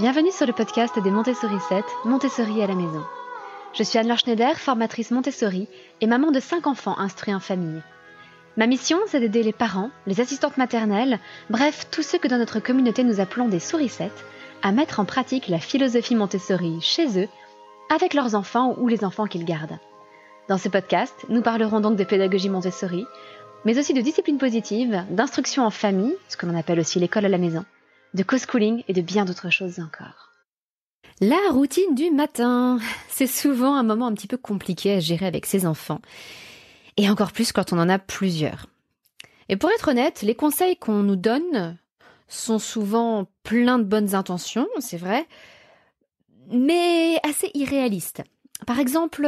Bienvenue sur le podcast des Montessori 7, Montessori à la maison. Je suis Anne-Laure Schneider, formatrice Montessori et maman de 5 enfants instruits en famille. Ma mission, c'est d'aider les parents, les assistantes maternelles, bref, tous ceux que dans notre communauté nous appelons des souricettes, à mettre en pratique la philosophie Montessori chez eux, avec leurs enfants ou les enfants qu'ils gardent. Dans ce podcast, nous parlerons donc de pédagogie Montessori, mais aussi de discipline positive, d'instruction en famille, ce que l'on appelle aussi l'école à la maison, de co-schooling et de bien d'autres choses encore. La routine du matin, c'est souvent un moment un petit peu compliqué à gérer avec ses enfants, et encore plus quand on en a plusieurs. Et pour être honnête, les conseils qu'on nous donne sont souvent pleins de bonnes intentions, c'est vrai, mais assez irréalistes. Par exemple,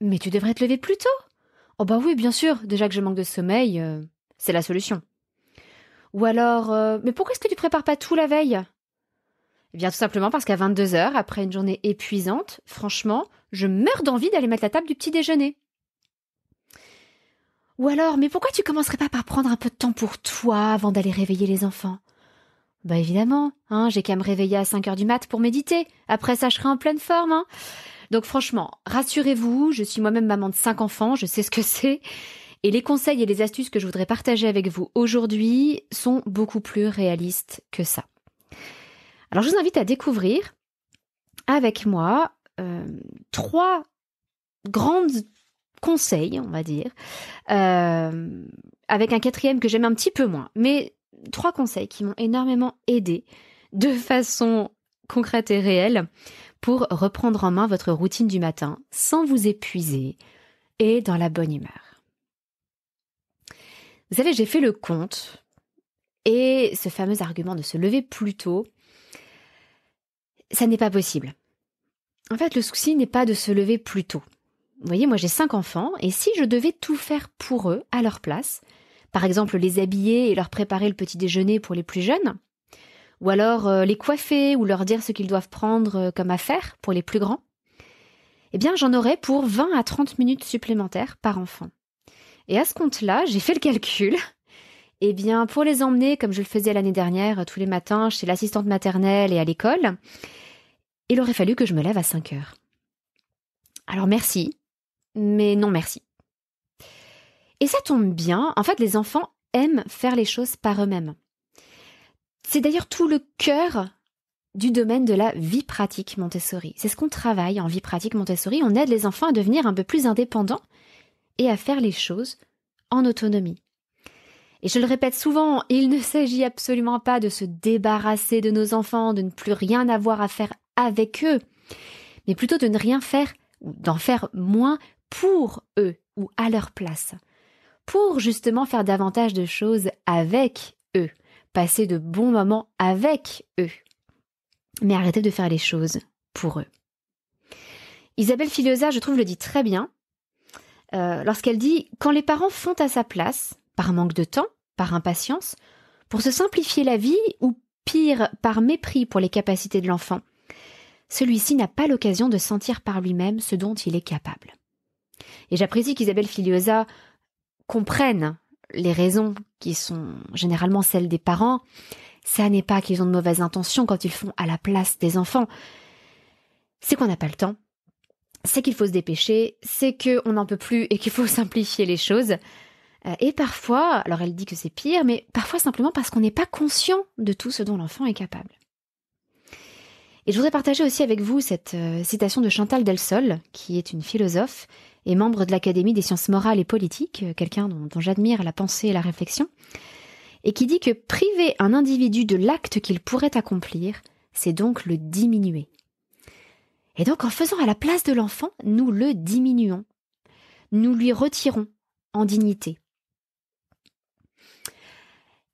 mais tu devrais te lever plus tôt. Oh bah oui, bien sûr, déjà que je manque de sommeil, c'est la solution. Ou alors, mais pourquoi est-ce que tu prépares pas tout la veille ? Eh bien, tout simplement parce qu'à 22h, après une journée épuisante, franchement, je meurs d'envie d'aller mettre la table du petit déjeuner. Ou alors, mais pourquoi tu commencerais pas par prendre un peu de temps pour toi avant d'aller réveiller les enfants ? Bah évidemment, j'ai qu'à me réveiller à 5h du mat pour méditer. Après ça, je serai en pleine forme. Donc franchement, rassurez-vous, je suis moi-même maman de 5 enfants, je sais ce que c'est. Et les conseils et les astuces que je voudrais partager avec vous aujourd'hui sont beaucoup plus réalistes que ça. Alors je vous invite à découvrir avec moi 3 grands conseils, on va dire, avec un 4e que j'aime un petit peu moins, mais 3 conseils qui m'ont énormément aidé de façon concrète et réelle pour reprendre en main votre routine du matin sans vous épuiser et dans la bonne humeur. Vous savez, j'ai fait le compte et ce fameux argument de se lever plus tôt, ça n'est pas possible. En fait, le souci n'est pas de se lever plus tôt. Vous voyez, moi j'ai 5 enfants et si je devais tout faire pour eux, à leur place, par exemple les habiller et leur préparer le petit déjeuner pour les plus jeunes, ou alors les coiffer ou leur dire ce qu'ils doivent prendre comme affaire pour les plus grands, eh bien j'en aurais pour 20 à 30 minutes supplémentaires par enfant. Et à ce compte-là, j'ai fait le calcul. Eh bien, pour les emmener, comme je le faisais l'année dernière, tous les matins chez l'assistante maternelle et à l'école, il aurait fallu que je me lève à 5h. Alors merci, mais non merci. Et ça tombe bien, en fait, les enfants aiment faire les choses par eux-mêmes. C'est d'ailleurs tout le cœur du domaine de la vie pratique Montessori. C'est ce qu'on travaille en vie pratique Montessori. On aide les enfants à devenir un peu plus indépendants et à faire les choses en autonomie. Et je le répète souvent, il ne s'agit absolument pas de se débarrasser de nos enfants, de ne plus rien avoir à faire avec eux, mais plutôt de ne rien faire ou d'en faire moins pour eux ou à leur place, pour justement faire davantage de choses avec eux, passer de bons moments avec eux, mais arrêter de faire les choses pour eux. Isabelle Filiosa, je trouve, le dit très bien, lorsqu'elle dit « Quand les parents font à sa place, par manque de temps, par impatience, pour se simplifier la vie ou pire, par mépris pour les capacités de l'enfant, celui-ci n'a pas l'occasion de sentir par lui-même ce dont il est capable. » Et j'apprécie qu'Isabelle Filiosa comprenne les raisons qui sont généralement celles des parents. Ça n'est pas qu'ils ont de mauvaises intentions quand ils font à la place des enfants. C'est qu'on n'a pas le temps. C'est qu'il faut se dépêcher, c'est qu'on n'en peut plus et qu'il faut simplifier les choses. Et parfois, alors elle dit que c'est pire, mais parfois simplement parce qu'on n'est pas conscient de tout ce dont l'enfant est capable. Et je voudrais partager aussi avec vous cette citation de Chantal Delsol, qui est une philosophe et membre de l'Académie des sciences morales et politiques, quelqu'un dont j'admire la pensée et la réflexion, et qui dit que priver un individu de l'acte qu'il pourrait accomplir, c'est donc le diminuer. Et donc, en faisant à la place de l'enfant, nous le diminuons. Nous lui retirons en dignité.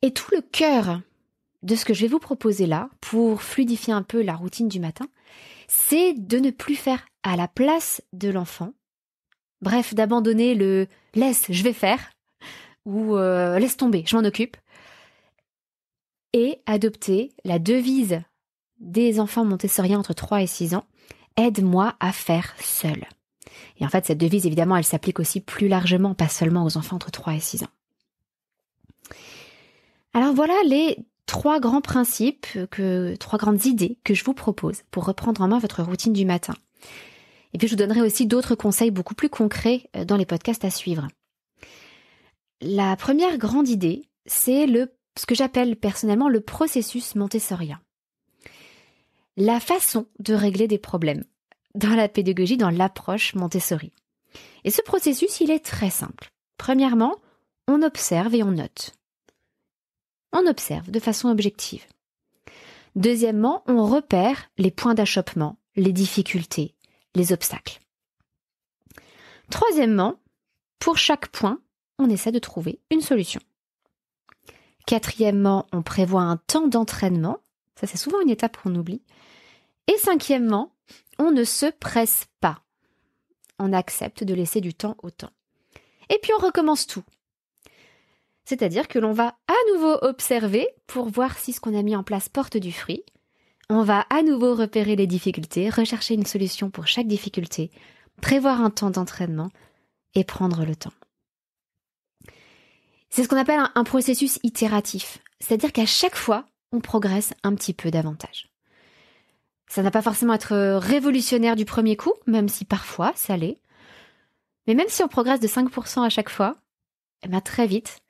Et tout le cœur de ce que je vais vous proposer là, pour fluidifier un peu la routine du matin, c'est de ne plus faire à la place de l'enfant. Bref, d'abandonner le « laisse, je vais faire » ou « laisse tomber, je m'en occupe » et adopter la devise des enfants montessoriens entre 3 et 6 ans, aide-moi à faire seul. Et en fait, cette devise, évidemment, elle s'applique aussi plus largement, pas seulement aux enfants entre 3 et 6 ans. Alors voilà les 3 grands principes, 3 grandes idées que je vous propose pour reprendre en main votre routine du matin. Et puis je vous donnerai aussi d'autres conseils beaucoup plus concrets dans les podcasts à suivre. La première grande idée, c'est ce que j'appelle personnellement le processus montessorien. La façon de régler des problèmes dans la pédagogie, dans l'approche Montessori. Et ce processus, il est très simple. Premièrement, on observe et on note. On observe de façon objective. Deuxièmement, on repère les points d'achoppement, les difficultés, les obstacles. Troisièmement, pour chaque point, on essaie de trouver une solution. Quatrièmement, on prévoit un temps d'entraînement. Ça, c'est souvent une étape qu'on oublie. Et cinquièmement, on ne se presse pas. On accepte de laisser du temps au temps. Et puis, on recommence tout. C'est-à-dire que l'on va à nouveau observer pour voir si ce qu'on a mis en place porte du fruit. On va à nouveau repérer les difficultés, rechercher une solution pour chaque difficulté, prévoir un temps d'entraînement et prendre le temps. C'est ce qu'on appelle un processus itératif. C'est-à-dire qu'à chaque fois, on progresse un petit peu davantage. Ça n'a pas forcément à être révolutionnaire du premier coup, même si parfois ça l'est. Mais même si on progresse de 5% à chaque fois, très vite,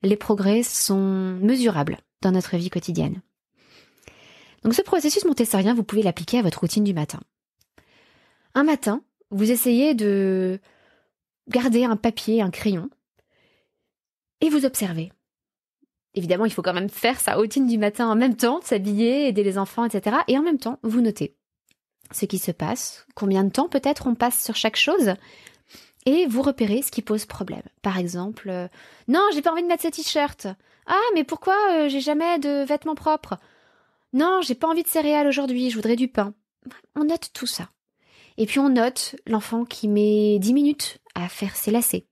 les progrès sont mesurables dans notre vie quotidienne. Donc ce processus montessorien, vous pouvez l'appliquer à votre routine du matin. Un matin, vous essayez de garder un papier, un crayon, et vous observez. Évidemment, il faut quand même faire sa routine du matin en même temps, s'habiller, aider les enfants, etc. Et en même temps, vous notez ce qui se passe, combien de temps peut-être on passe sur chaque chose, et vous repérez ce qui pose problème. Par exemple, non, j'ai pas envie de mettre ce t-shirt. Ah, mais pourquoi j'ai jamais de vêtements propres? Non, j'ai pas envie de céréales aujourd'hui, je voudrais du pain. On note tout ça. Et puis on note l'enfant qui met 10 minutes à faire ses lacets.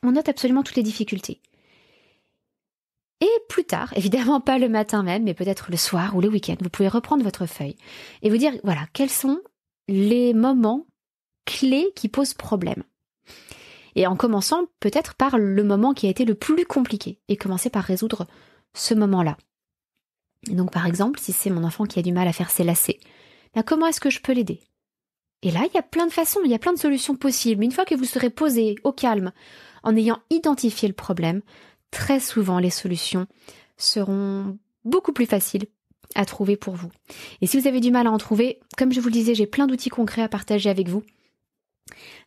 On note absolument toutes les difficultés. Et plus tard, évidemment pas le matin même, mais peut-être le soir ou le week-end, vous pouvez reprendre votre feuille et vous dire, voilà, quels sont les moments clés qui posent problème. Et en commençant peut-être par le moment qui a été le plus compliqué et commencer par résoudre ce moment-là. Et donc par exemple, si c'est mon enfant qui a du mal à faire ses lacets, comment est-ce que je peux l'aider? Et là, il y a plein de façons, il y a plein de solutions possibles. Mais une fois que vous serez posé au calme, en ayant identifié le problème, très souvent les solutions seront beaucoup plus faciles à trouver pour vous. Et si vous avez du mal à en trouver, comme je vous le disais, j'ai plein d'outils concrets à partager avec vous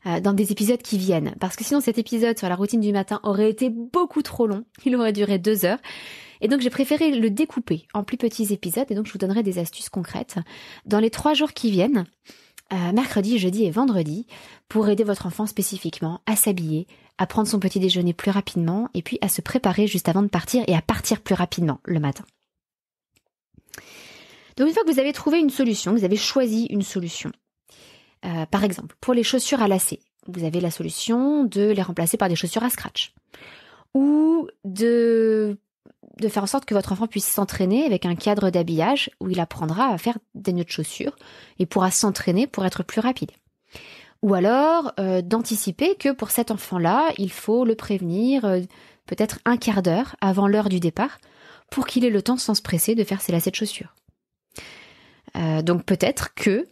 dans des épisodes qui viennent. Parce que sinon cet épisode sur la routine du matin aurait été beaucoup trop long, il aurait duré 2 heures. Et donc j'ai préféré le découper en plus petits épisodes et donc je vous donnerai des astuces concrètes dans les 3 jours qui viennent, mercredi, jeudi et vendredi, pour aider votre enfant spécifiquement à s'habiller, à prendre son petit déjeuner plus rapidement et puis à se préparer juste avant de partir et à partir plus rapidement le matin. Donc une fois que vous avez trouvé une solution, vous avez choisi une solution, par exemple pour les chaussures à lacets, vous avez la solution de les remplacer par des chaussures à scratch ou de faire en sorte que votre enfant puisse s'entraîner avec un cadre d'habillage où il apprendra à faire des nœuds de chaussures et pourra s'entraîner pour être plus rapide. Ou alors d'anticiper que pour cet enfant-là, il faut le prévenir peut-être un quart d'heure avant l'heure du départ pour qu'il ait le temps sans se presser de faire ses lacets de chaussures. Donc peut-être que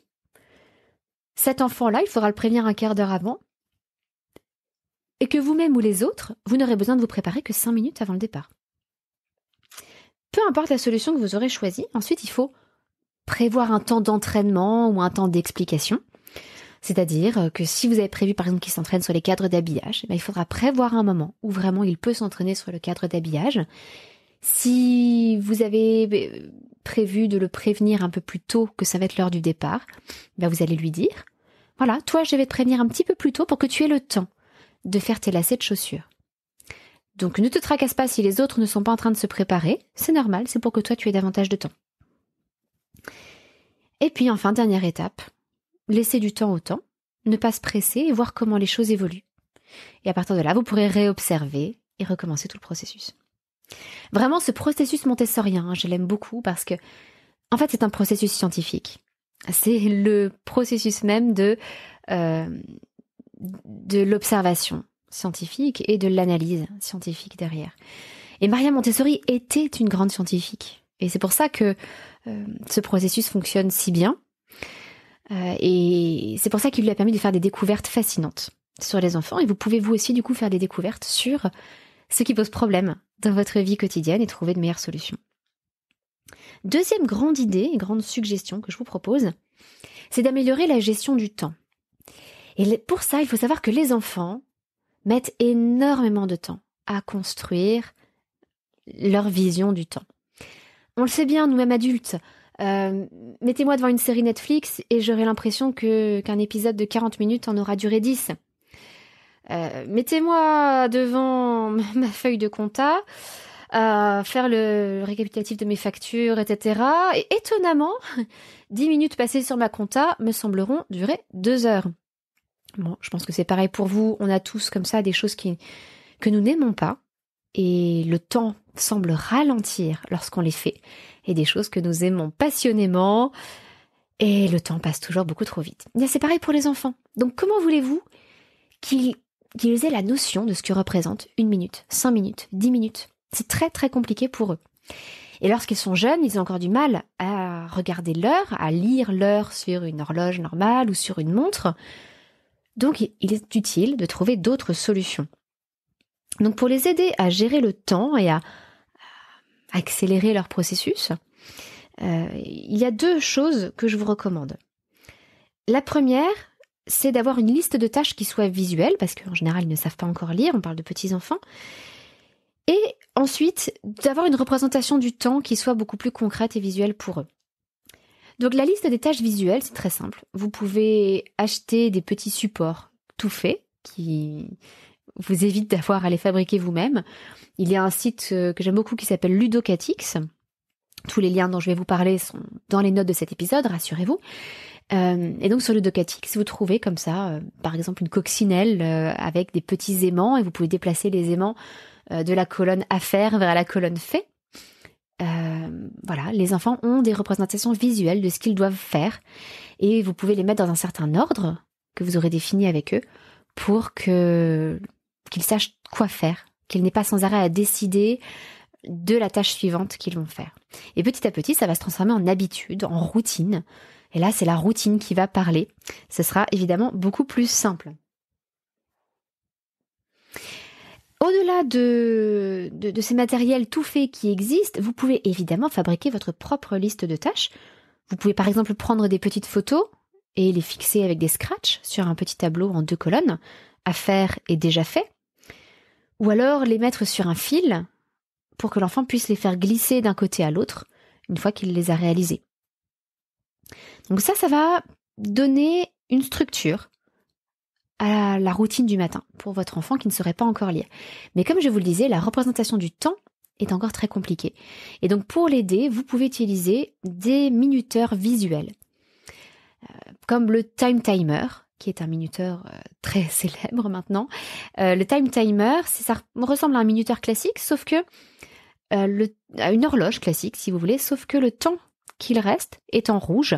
cet enfant-là, il faudra le prévenir un quart d'heure avant et que vous-même ou les autres, vous n'aurez besoin de vous préparer que 5 minutes avant le départ. Peu importe la solution que vous aurez choisie, ensuite il faut prévoir un temps d'entraînement ou un temps d'explication. C'est-à-dire que si vous avez prévu par exemple qu'il s'entraîne sur les cadres d'habillage, il faudra prévoir un moment où vraiment il peut s'entraîner sur le cadre d'habillage. Si vous avez prévu de le prévenir un peu plus tôt que ça va être l'heure du départ, vous allez lui dire, voilà, toi je vais te prévenir un petit peu plus tôt pour que tu aies le temps de faire tes lacets de chaussures. Donc ne te tracasse pas si les autres ne sont pas en train de se préparer, c'est normal, c'est pour que toi tu aies davantage de temps. Et puis enfin, dernière étape, laisser du temps au temps, ne pas se presser et voir comment les choses évoluent. Et à partir de là, vous pourrez réobserver et recommencer tout le processus. Vraiment, ce processus montessorien, je l'aime beaucoup parce que, en fait, c'est un processus scientifique. C'est le processus même de l'observation scientifique et de l'analyse scientifique derrière. Et Maria Montessori était une grande scientifique. Et c'est pour ça que ce processus fonctionne si bien. Et c'est pour ça qu'il lui a permis de faire des découvertes fascinantes sur les enfants. Et vous pouvez vous aussi du coup faire des découvertes sur ce qui pose problème dans votre vie quotidienne et trouver de meilleures solutions. Deuxième grande idée et grande suggestion que je vous propose, c'est d'améliorer la gestion du temps. Et pour ça, il faut savoir que les enfants mettent énormément de temps à construire leur vision du temps. On le sait bien, nous-mêmes adultes, mettez-moi devant une série Netflix et j'aurai l'impression qu'un épisode de 40 minutes en aura duré 10. Mettez-moi devant ma feuille de compta, faire le récapitulatif de mes factures, etc. Et étonnamment, 10 minutes passées sur ma compta me sembleront durer 2 heures. Bon, je pense que c'est pareil pour vous. On a tous comme ça des choses que nous n'aimons pas. Et le temps semble ralentir lorsqu'on les fait. Et des choses que nous aimons passionnément. Et le temps passe toujours beaucoup trop vite. Bien, c'est pareil pour les enfants. Donc comment voulez-vous qu'ils aient la notion de ce que représente 1 minute, 5 minutes, 10 minutes? C'est très très compliqué pour eux. Et lorsqu'ils sont jeunes, ils ont encore du mal à regarder l'heure, à lire l'heure sur une horloge normale ou sur une montre. Donc il est utile de trouver d'autres solutions. Donc pour les aider à gérer le temps et à accélérer leur processus, il y a 2 choses que je vous recommande. La première, c'est d'avoir une liste de tâches qui soit visuelle, parce qu'en général, ils ne savent pas encore lire, on parle de petits enfants. Et ensuite, d'avoir une représentation du temps qui soit beaucoup plus concrète et visuelle pour eux. Donc la liste des tâches visuelles, c'est très simple. Vous pouvez acheter des petits supports tout faits qui vous évitent d'avoir à les fabriquer vous-même. Il y a un site que j'aime beaucoup qui s'appelle Ludocatix. Tous les liens dont je vais vous parler sont dans les notes de cet épisode, rassurez-vous. Et donc sur Ludocatix, vous trouvez comme ça, par exemple, une coccinelle avec des petits aimants et vous pouvez déplacer les aimants de la colonne à faire vers la colonne fait. Voilà, les enfants ont des représentations visuelles de ce qu'ils doivent faire et vous pouvez les mettre dans un certain ordre que vous aurez défini avec eux pour qu'ils sachent quoi faire, qu'ils n'aient pas sans arrêt à décider de la tâche suivante qu'ils vont faire. Et petit à petit, ça va se transformer en habitude, en routine. Et là, c'est la routine qui va parler. Ce sera évidemment beaucoup plus simple. Au-delà de ces matériels tout faits qui existent, vous pouvez évidemment fabriquer votre propre liste de tâches. Vous pouvez par exemple prendre des petites photos et les fixer avec des scratchs sur un petit tableau en 2 colonnes, à faire et déjà fait. Ou alors les mettre sur un fil pour que l'enfant puisse les faire glisser d'un côté à l'autre une fois qu'il les a réalisés. Donc ça va donner une structure à la routine du matin pour votre enfant qui ne saurait pas encore lire. Mais comme je vous le disais, la représentation du temps est encore très compliquée. Et donc pour l'aider, vous pouvez utiliser des minuteurs visuels, comme le Time Timer, qui est un minuteur très célèbre maintenant. Le Time Timer, ça ressemble à un minuteur classique, sauf que à une horloge classique, si vous voulez, sauf que le temps qu'il reste est en rouge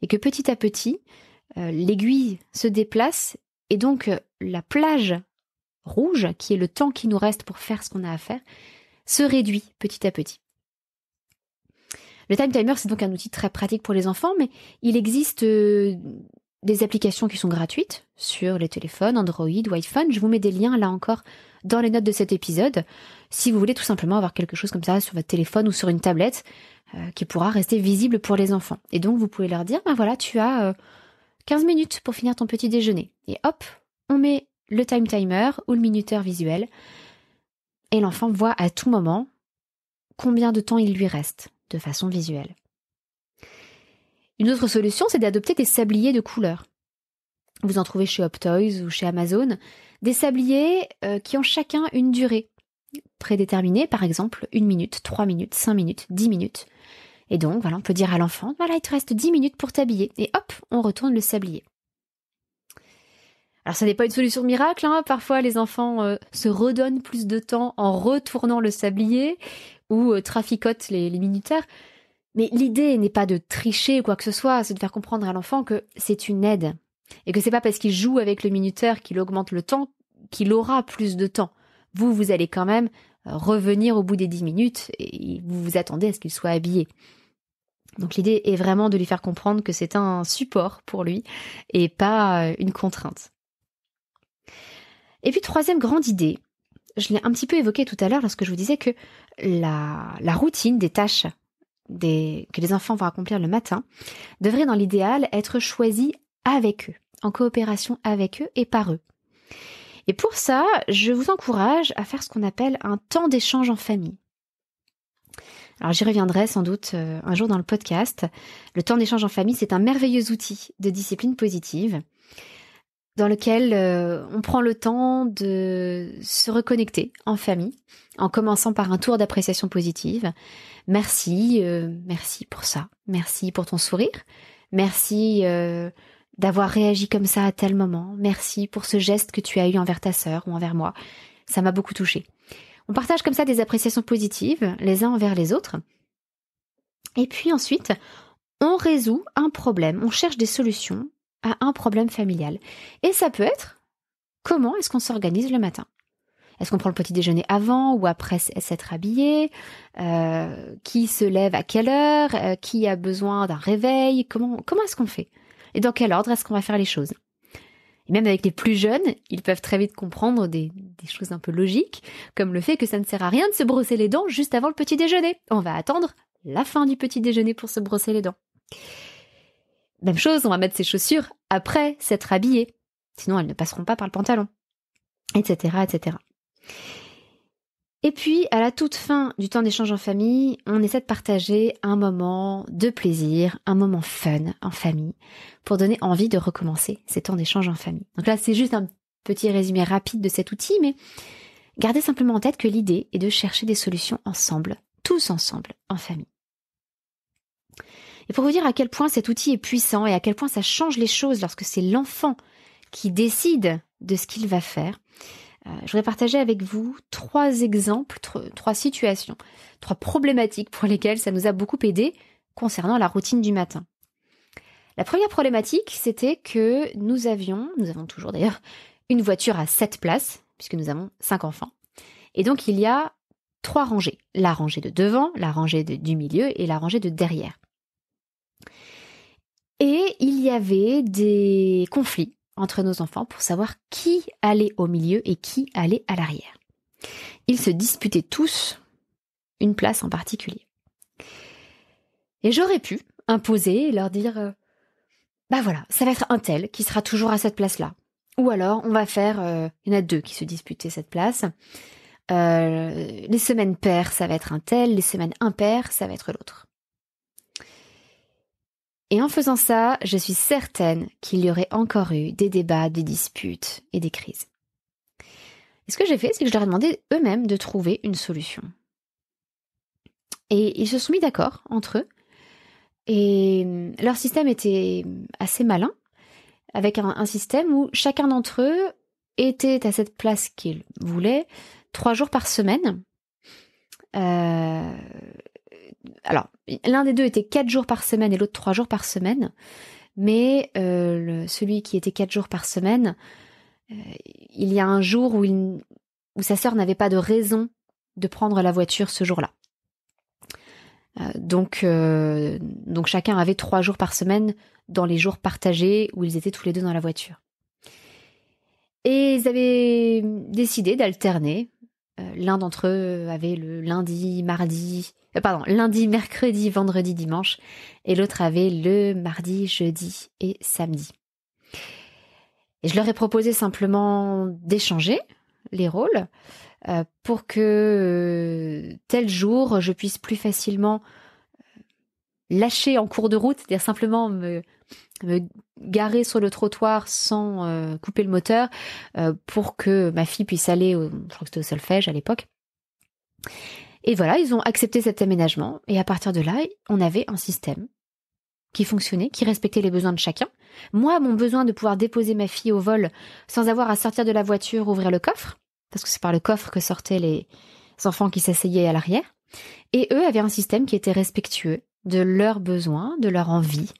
et que petit à petit, l'aiguille se déplace et donc la plage rouge, qui est le temps qui nous reste pour faire ce qu'on a à faire, se réduit petit à petit. Le Time Timer, c'est donc un outil très pratique pour les enfants, mais il existe des applications qui sont gratuites sur les téléphones, Android ou iPhone. Je vous mets des liens là encore dans les notes de cet épisode, si vous voulez tout simplement avoir quelque chose comme ça sur votre téléphone ou sur une tablette qui pourra rester visible pour les enfants. Et donc vous pouvez leur dire, ben voilà, tu as 15 minutes pour finir ton petit déjeuner. Et hop, on met le Time Timer ou le minuteur visuel et l'enfant voit à tout moment combien de temps il lui reste de façon visuelle. Une autre solution, c'est d'adopter des sabliers de couleurs. Vous en trouvez chez Hoptoys ou chez Amazon, des sabliers qui ont chacun une durée prédéterminée, par exemple 1 minute, 3 minutes, 5 minutes, 10 minutes. Et donc, voilà, on peut dire à l'enfant, voilà, il te reste 10 minutes pour t'habiller. Et hop, on retourne le sablier. Alors, ça n'est pas une solution miracle, hein. Parfois, les enfants se redonnent plus de temps en retournant le sablier ou traficotent les minuteurs. Mais l'idée n'est pas de tricher ou quoi que ce soit, c'est de faire comprendre à l'enfant que c'est une aide. Et que c'est pas parce qu'il joue avec le minuteur qu'il augmente le temps qu'il aura plus de temps. Vous allez quand même revenir au bout des 10 minutes et vous vous attendez à ce qu'il soit habillé. Donc l'idée est vraiment de lui faire comprendre que c'est un support pour lui et pas une contrainte. Et puis troisième grande idée, je l'ai un petit peu évoqué tout à l'heure lorsque je vous disais que la routine des tâches que les enfants vont accomplir le matin devrait dans l'idéal être choisie avec eux, en coopération avec eux et par eux. Et pour ça, je vous encourage à faire ce qu'on appelle un temps d'échange en famille. Alors j'y reviendrai sans doute un jour dans le podcast. Le temps d'échange en famille, c'est un merveilleux outil de discipline positive dans lequel on prend le temps de se reconnecter en famille, en commençant par un tour d'appréciation positive. Merci pour ça. Merci pour ton sourire. Merci d'avoir réagi comme ça à tel moment. Merci pour ce geste que tu as eu envers ta sœur ou envers moi. Ça m'a beaucoup touchée. On partage comme ça des appréciations positives les uns envers les autres. Et puis ensuite, on résout un problème, on cherche des solutions à un problème familial. Et ça peut être, comment est-ce qu'on s'organise le matin ? Est-ce qu'on prend le petit déjeuner avant ou après s'être habillé ? Qui se lève à quelle heure ? Qui a besoin d'un réveil ? Comment est-ce qu'on fait ? Et dans quel ordre est-ce qu'on va faire les choses ? Et même avec les plus jeunes, ils peuvent très vite comprendre des choses un peu logiques, comme le fait que ça ne sert à rien de se brosser les dents juste avant le petit déjeuner. On va attendre la fin du petit déjeuner pour se brosser les dents. Même chose, on va mettre ses chaussures après s'être habillé. Sinon, elles ne passeront pas par le pantalon. Etc., etc. Et puis, à la toute fin du temps d'échange en famille, on essaie de partager un moment de plaisir, un moment fun en famille, pour donner envie de recommencer ces temps d'échange en famille. Donc là, c'est juste un petit résumé rapide de cet outil, mais gardez simplement en tête que l'idée est de chercher des solutions ensemble, tous ensemble, en famille. Et pour vous dire à quel point cet outil est puissant et à quel point ça change les choses lorsque c'est l'enfant qui décide de ce qu'il va faire, je voudrais partager avec vous 3 exemples, 3 situations, 3 problématiques pour lesquelles ça nous a beaucoup aidé concernant la routine du matin. La première problématique, c'était que nous avons toujours d'ailleurs, une voiture à 7 places, puisque nous avons 5 enfants. Et donc il y a 3 rangées. La rangée de devant, la rangée du milieu et la rangée de derrière. Et il y avait des conflits entre nos enfants pour savoir qui allait au milieu et qui allait à l'arrière. Ils se disputaient tous une place en particulier. Et j'aurais pu imposer et leur dire voilà, ça va être un tel qui sera toujours à cette place-là. Ou alors, on va faire, il y en a 2 qui se disputaient cette place. Les semaines paires, ça va être un tel, les semaines impaires, ça va être l'autre. Et en faisant ça, je suis certaine qu'il y aurait encore eu des débats, des disputes et des crises. Et ce que j'ai fait, c'est que je leur ai demandé eux-mêmes de trouver une solution. Et ils se sont mis d'accord entre eux. Et leur système était assez malin, avec un système où chacun d'entre eux était à cette place qu'il voulait 3 jours par semaine. Alors, l'un des 2 était 4 jours par semaine et l'autre 3 jours par semaine. Mais celui qui était 4 jours par semaine, il y a un jour où sa sœur n'avait pas de raison de prendre la voiture ce jour-là. Donc chacun avait 3 jours par semaine dans les jours partagés où ils étaient tous les 2 dans la voiture. Et ils avaient décidé d'alterner. L'un d'entre eux avait le lundi, mercredi, vendredi, dimanche, et l'autre avait le mardi, jeudi et samedi. Et je leur ai proposé simplement d'échanger les rôles pour que tel jour, je puisse plus facilement lâcher en cours de route, c'est-à-dire simplement me garer sur le trottoir sans couper le moteur pour que ma fille puisse aller, je crois que c'était au solfège à l'époque. Et voilà, ils ont accepté cet aménagement et à partir de là, on avait un système qui fonctionnait, qui respectait les besoins de chacun. Moi, mon besoin de pouvoir déposer ma fille au vol sans avoir à sortir de la voiture, ouvrir le coffre, parce que c'est par le coffre que sortaient les enfants qui s'asseyaient à l'arrière. Et eux avaient un système qui était respectueux de leurs besoins, de leur envie,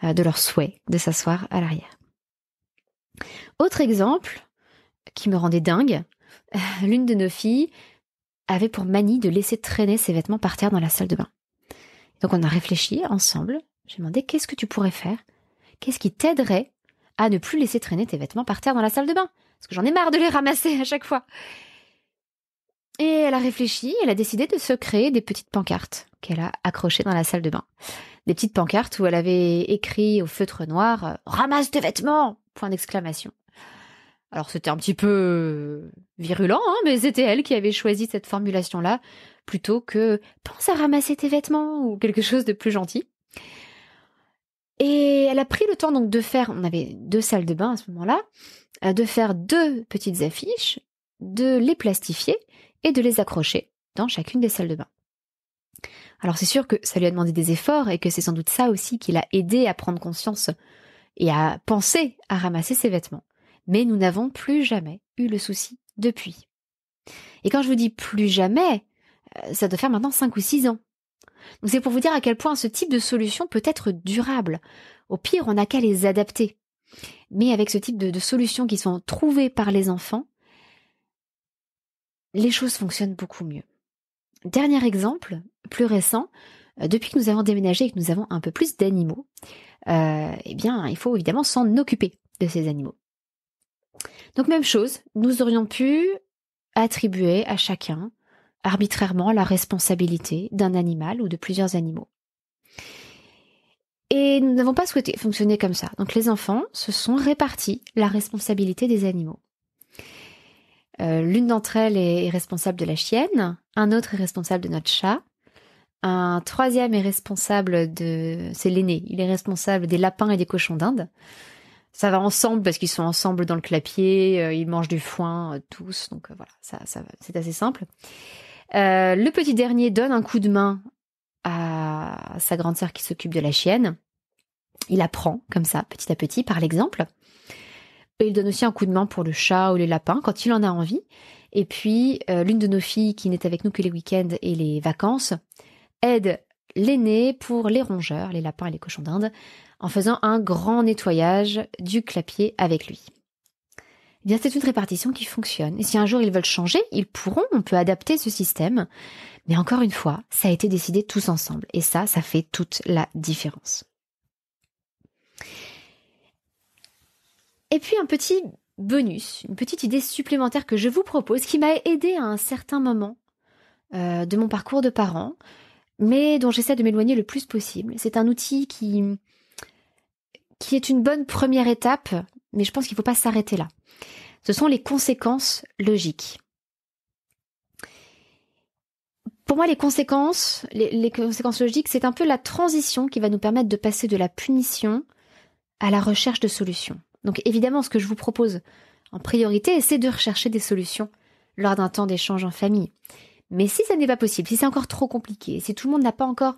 de leur souhait de s'asseoir à l'arrière. Autre exemple qui me rendait dingue, l'une de nos filles avait pour manie de laisser traîner ses vêtements par terre dans la salle de bain. Donc on a réfléchi ensemble. J'ai demandé qu'est-ce que tu pourrais faire? Qu'est-ce qui t'aiderait à ne plus laisser traîner tes vêtements par terre dans la salle de bain? Parce que j'en ai marre de les ramasser à chaque fois. Et elle a réfléchi, elle a décidé de se créer des petites pancartes qu'elle a accrochées dans la salle de bain. Des petites pancartes où elle avait écrit au feutre noir « Ramasse tes vêtements !» point d'exclamation. Alors c'était un petit peu virulent, mais c'était elle qui avait choisi cette formulation-là plutôt que « Pense à ramasser tes vêtements » ou quelque chose de plus gentil. Et elle a pris le temps donc de faire, on avait 2 salles de bain à ce moment-là, de faire 2 petites affiches, de les plastifier et de les accrocher dans chacune des salles de bain. Alors c'est sûr que ça lui a demandé des efforts et que c'est sans doute ça aussi qui l'a aidé à prendre conscience et à penser à ramasser ses vêtements. Mais nous n'avons plus jamais eu le souci depuis. Et quand je vous dis plus jamais, ça doit faire maintenant 5 ou 6 ans. Donc c'est pour vous dire à quel point ce type de solution peut être durable. Au pire, on n'a qu'à les adapter. Mais avec ce type de solutions qui sont trouvées par les enfants, les choses fonctionnent beaucoup mieux. Dernier exemple, plus récent, depuis que nous avons déménagé et que nous avons un peu plus d'animaux, eh bien, il faut évidemment s'en occuper de ces animaux. Donc même chose, nous aurions pu attribuer à chacun arbitrairement la responsabilité d'un animal ou de plusieurs animaux. Et nous n'avons pas souhaité fonctionner comme ça. Donc les enfants se sont répartis la responsabilité des animaux. L'une d'entre elles est responsable de la chienne, un autre est responsable de notre chat, un troisième est responsable c'est l'aîné, il est responsable des lapins et des cochons d'Inde. Ça va ensemble parce qu'ils sont ensemble dans le clapier, ils mangent du foin tous, donc voilà, ça c'est assez simple. Le petit dernier donne un coup de main à sa grande sœur qui s'occupe de la chienne. Il apprend comme ça, petit à petit, par l'exemple. Et il donne aussi un coup de main pour le chat ou les lapins quand il en a envie. Et puis, l'une de nos filles qui n'est avec nous que les week-ends et les vacances aide l'aîné pour les rongeurs, les lapins et les cochons d'Inde, en faisant un grand nettoyage du clapier avec lui. Eh bien, c'est une répartition qui fonctionne. Et si un jour ils veulent changer, ils pourront, on peut adapter ce système. Mais encore une fois, ça a été décidé tous ensemble. Et ça fait toute la différence. Et puis un petit bonus, une petite idée supplémentaire que je vous propose, qui m'a aidé à un certain moment de mon parcours de parent, mais dont j'essaie de m'éloigner le plus possible. C'est un outil qui est une bonne première étape, mais je pense qu'il ne faut pas s'arrêter là. Ce sont les conséquences logiques. Pour moi, les conséquences logiques, c'est un peu la transition qui va nous permettre de passer de la punition à la recherche de solutions. Donc évidemment, ce que je vous propose en priorité, c'est de rechercher des solutions lors d'un temps d'échange en famille. Mais si ça n'est pas possible, si c'est encore trop compliqué, si tout le monde n'a pas encore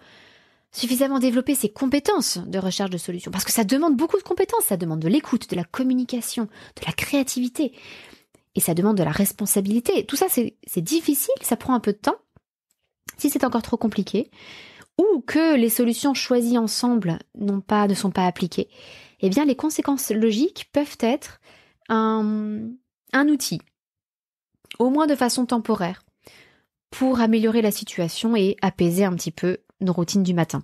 suffisamment développé ses compétences de recherche de solutions, parce que ça demande beaucoup de compétences, ça demande de l'écoute, de la communication, de la créativité, et ça demande de la responsabilité. Tout ça, c'est difficile, ça prend un peu de temps. Si c'est encore trop compliqué, ou que les solutions choisies ensemble ne sont pas appliquées, eh bien les conséquences logiques peuvent être un outil, au moins de façon temporaire, pour améliorer la situation et apaiser un petit peu nos routines du matin.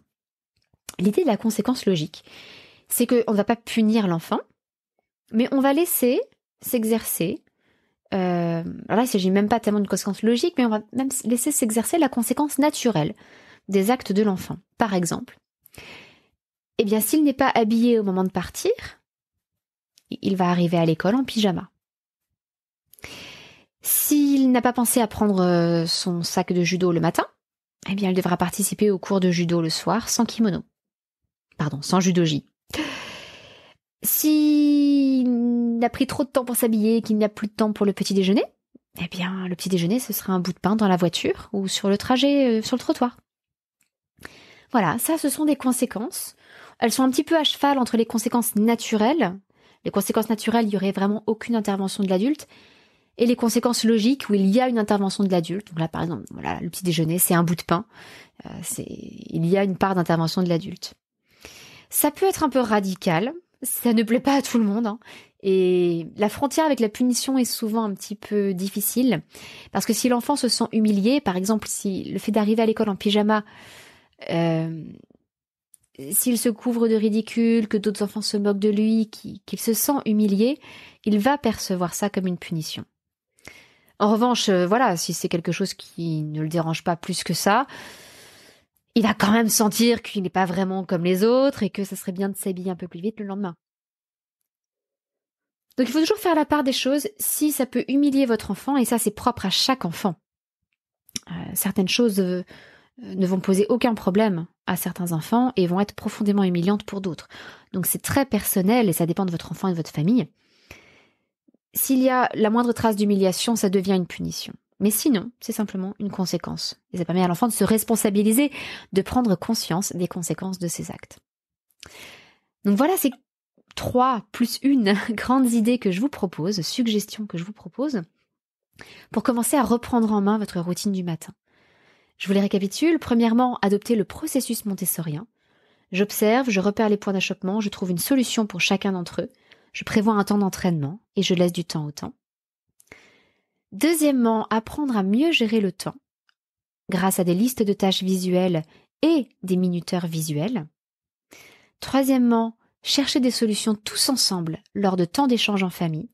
L'idée de la conséquence logique, c'est qu'on ne va pas punir l'enfant, mais on va laisser s'exercer. Alors là, il ne s'agit même pas tellement d'une conséquence logique, mais on va même laisser s'exercer la conséquence naturelle des actes de l'enfant. Par exemple, eh bien, s'il n'est pas habillé au moment de partir, il va arriver à l'école en pyjama. S'il n'a pas pensé à prendre son sac de judo le matin, eh bien, il devra participer au cours de judo le soir sans kimono. Pardon, sans judogi. S'il a pris trop de temps pour s'habiller et qu'il n'a plus de temps pour le petit déjeuner, eh bien, le petit déjeuner, ce sera un bout de pain dans la voiture ou sur le trajet, sur le trottoir. Voilà, ça, ce sont des conséquences. Elles sont un petit peu à cheval entre les conséquences naturelles. Les conséquences naturelles, il n'y aurait vraiment aucune intervention de l'adulte. Et les conséquences logiques où il y a une intervention de l'adulte. Donc là, par exemple, voilà, le petit déjeuner, c'est un bout de pain. Il y a une part d'intervention de l'adulte. Ça peut être un peu radical, ça ne plaît pas à tout le monde, hein. Et la frontière avec la punition est souvent un petit peu difficile, parce que si l'enfant se sent humilié, par exemple, si le fait d'arriver à l'école en pyjama, euh, s'il se couvre de ridicule, que d'autres enfants se moquent de lui, qu'il se sent humilié, il va percevoir ça comme une punition. En revanche, voilà, si c'est quelque chose qui ne le dérange pas plus que ça, il va quand même sentir qu'il n'est pas vraiment comme les autres et que ça serait bien de s'habiller un peu plus vite le lendemain. Donc il faut toujours faire la part des choses si ça peut humilier votre enfant, et ça c'est propre à chaque enfant. Certaines choses ne vont poser aucun problème à certains enfants et vont être profondément humiliantes pour d'autres. Donc c'est très personnel et ça dépend de votre enfant et de votre famille. S'il y a la moindre trace d'humiliation, ça devient une punition. Mais sinon, c'est simplement une conséquence. Et ça permet à l'enfant de se responsabiliser, de prendre conscience des conséquences de ses actes. Donc voilà, c'est 3 plus 1 grandes idées que je vous propose, suggestions que je vous propose, pour commencer à reprendre en main votre routine du matin. Je vous les récapitule. Premièrement, adopter le processus montessorien. J'observe, je repère les points d'achoppement, je trouve une solution pour chacun d'entre eux, je prévois un temps d'entraînement et je laisse du temps au temps. Deuxièmement, apprendre à mieux gérer le temps grâce à des listes de tâches visuelles et des minuteurs visuels. Troisièmement, chercher des solutions tous ensemble lors de temps d'échange en famille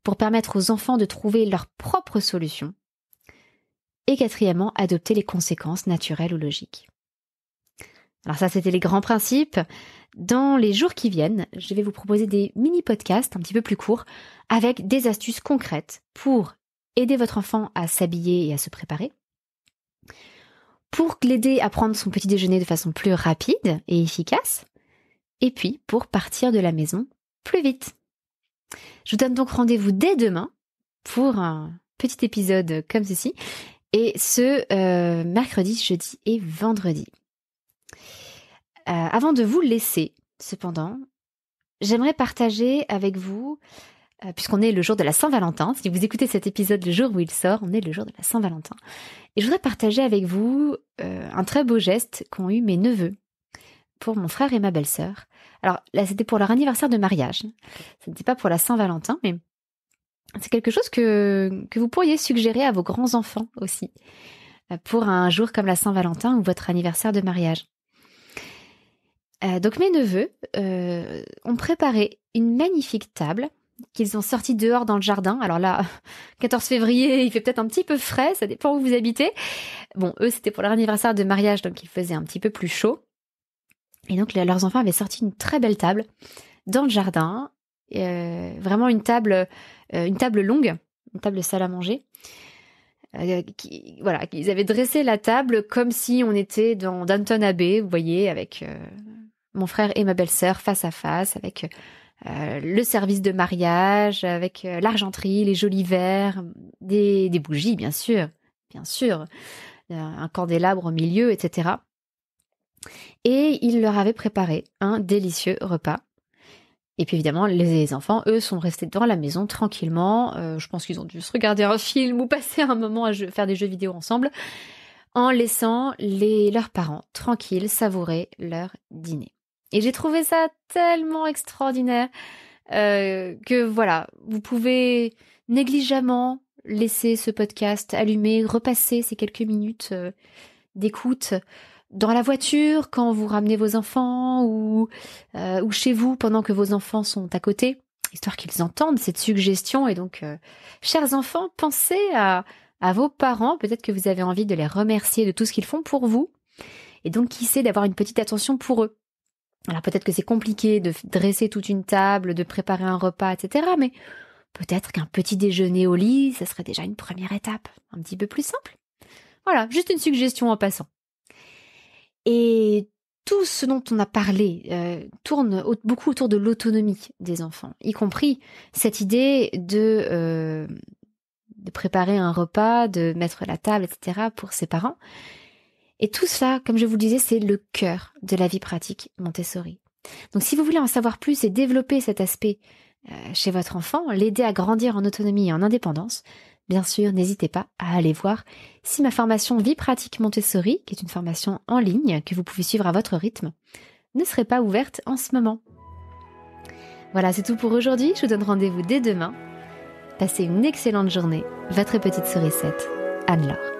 pour permettre aux enfants de trouver leurs propres solutions. Et quatrièmement, adopter les conséquences naturelles ou logiques. Alors ça, c'était les grands principes. Dans les jours qui viennent, je vais vous proposer des mini-podcasts un petit peu plus courts avec des astuces concrètes pour aider votre enfant à s'habiller et à se préparer, pour l'aider à prendre son petit déjeuner de façon plus rapide et efficace, et puis pour partir de la maison plus vite. Je vous donne donc rendez-vous dès demain pour un petit épisode comme ceci, et ce mercredi, jeudi et vendredi. Avant de vous laisser, cependant, j'aimerais partager avec vous, puisqu'on est le jour de la Saint-Valentin, si vous écoutez cet épisode le jour où il sort, on est le jour de la Saint-Valentin, et je voudrais partager avec vous un très beau geste qu'ont eu mes neveux pour mon frère et ma belle-sœur. Alors là, c'était pour leur anniversaire de mariage, ce n'était pas pour la Saint-Valentin, mais c'est quelque chose que vous pourriez suggérer à vos grands-enfants aussi, pour un jour comme la Saint-Valentin ou votre anniversaire de mariage. Donc mes neveux ont préparé une magnifique table qu'ils ont sortie dehors dans le jardin. Alors là, 14 février, il fait peut-être un petit peu frais, ça dépend où vous habitez. Bon, eux, c'était pour leur anniversaire de mariage, donc il faisait un petit peu plus chaud. Et donc leurs enfants avaient sorti une très belle table dans le jardin, vraiment une table longue, une table de salle à manger. Ils avaient dressé la table comme si on était dans Downton Abbey, vous voyez, avec mon frère et ma belle-sœur face à face, avec le service de mariage, avec l'argenterie, les jolis verres, des bougies, bien sûr, un candélabre au milieu, etc. Et il leur avait préparé un délicieux repas. Et puis évidemment, les enfants, eux, sont restés dans la maison tranquillement. Je pense qu'ils ont dû se regarder un film ou passer un moment à faire des jeux vidéo ensemble, en laissant leurs parents tranquilles savourer leur dîner. Et j'ai trouvé ça tellement extraordinaire que voilà, vous pouvez négligemment laisser ce podcast allumé, repasser ces quelques minutes d'écoute dans la voiture, quand vous ramenez vos enfants, ou chez vous pendant que vos enfants sont à côté, histoire qu'ils entendent cette suggestion. Et donc, chers enfants, pensez à vos parents. Peut-être que vous avez envie de les remercier de tout ce qu'ils font pour vous. Et donc, qui sait, d'avoir une petite attention pour eux. Alors, peut-être que c'est compliqué de dresser toute une table, de préparer un repas, etc. Mais peut-être qu'un petit déjeuner au lit, ça serait déjà une première étape, un petit peu plus simple. Voilà, juste une suggestion en passant. Et tout ce dont on a parlé tourne beaucoup autour de l'autonomie des enfants, y compris cette idée de préparer un repas, de mettre la table, etc. pour ses parents. Et tout ça, comme je vous le disais, c'est le cœur de la vie pratique Montessori. Donc si vous voulez en savoir plus et développer cet aspect chez votre enfant, l'aider à grandir en autonomie et en indépendance, bien sûr, n'hésitez pas à aller voir si ma formation Vie pratique Montessori, qui est une formation en ligne que vous pouvez suivre à votre rythme, ne serait pas ouverte en ce moment. Voilà, c'est tout pour aujourd'hui. Je vous donne rendez-vous dès demain. Passez une excellente journée. Votre petite sourisette, Anne-Laure.